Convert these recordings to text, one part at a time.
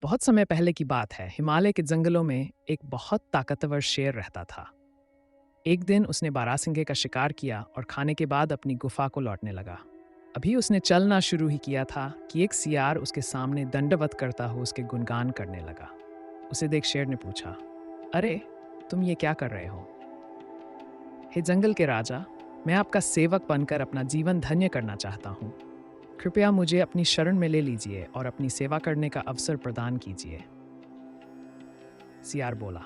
बहुत समय पहले की बात है। हिमालय के जंगलों में एक बहुत ताकतवर शेर रहता था। एक दिन उसने बारासिंगे का शिकार किया और खाने के बाद अपनी गुफा को लौटने लगा। अभी उसने चलना शुरू ही किया था कि एक सियार उसके सामने दंडवत करता हुआ उसके गुणगान करने लगा। उसे देख शेर ने पूछा, अरे, तुम ये क्या कर रहे हो? हे जंगल के राजा, मैं आपका सेवक बनकर अपना जीवन धन्य करना चाहता हूँ। कृपया मुझे अपनी शरण में ले लीजिए और अपनी सेवा करने का अवसर प्रदान कीजिए। सियार बोला।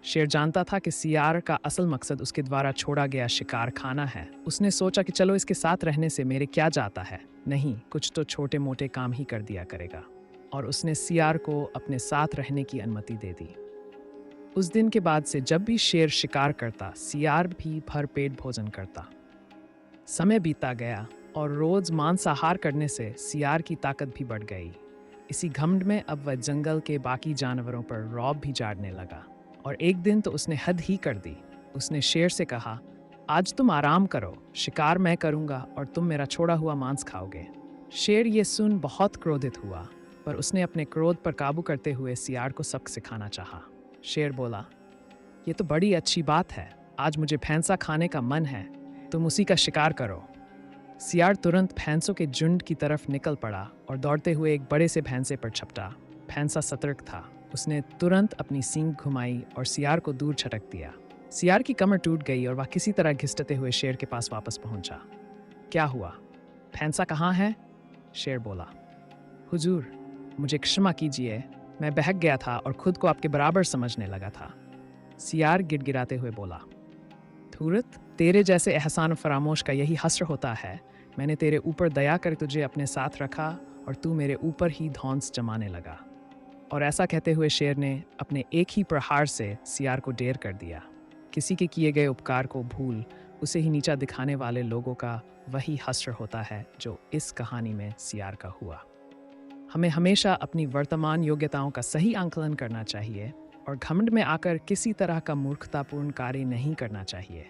शेर जानता था कि सियार का असल मकसद उसके द्वारा छोड़ा गया शिकार खाना है। उसने सोचा कि चलो इसके साथ रहने से मेरे क्या जाता है, नहीं, कुछ तो छोटे मोटे काम ही कर दिया करेगा। और उसने सियार को अपने साथ रहने की अनुमति दे दी। उस दिन के बाद से जब भी शेर शिकार करता, सियार भी भरपेट भोजन करता। समय बीता गया और रोज मांसाहार करने से सियार की ताकत भी बढ़ गई। इसी घमंड में अब वह जंगल के बाकी जानवरों पर रौब भी झाड़ने लगा। और एक दिन तो उसने हद ही कर दी। उसने शेर से कहा, आज तुम आराम करो, शिकार मैं करूंगा और तुम मेरा छोड़ा हुआ मांस खाओगे। शेर ये सुन बहुत क्रोधित हुआ, पर उसने अपने क्रोध पर काबू करते हुए सियार को सबक सिखाना चाहा। शेर बोला, ये तो बड़ी अच्छी बात है, आज मुझे भैंसा खाने का मन है, तुम उसी का शिकार करो। सियार तुरंत भैंसों के झुंड की तरफ निकल पड़ा और दौड़ते हुए एक बड़े से भैंसे पर झपटा। भैंसा सतर्क था। उसने तुरंत अपनी सींग घुमाई और सियार को दूर छटक दिया। सियार की कमर टूट गई और वह किसी तरह घिसटते हुए शेर के पास वापस पहुंचा। क्या हुआ? भैंसा कहाँ है? शेर बोला। हुजूर, मुझे क्षमा कीजिए, मैं बहक गया था और खुद को आपके बराबर समझने लगा था। सियार गिड़गिड़ाते हुए बोला। धूर्त, तेरे जैसे एहसान फरामोश का यही हस्र होता है। मैंने तेरे ऊपर दया कर तुझे अपने साथ रखा और तू मेरे ऊपर ही धौंस जमाने लगा। और ऐसा कहते हुए शेर ने अपने एक ही प्रहार से सियार को ढेर कर दिया। किसी के किए गए उपकार को भूल उसे ही नीचा दिखाने वाले लोगों का वही हस्र होता है जो इस कहानी में सियार का हुआ। हमें हमेशा अपनी वर्तमान योग्यताओं का सही आंकलन करना चाहिए और घमंड में आकर किसी तरह का मूर्खतापूर्ण कार्य नहीं करना चाहिए।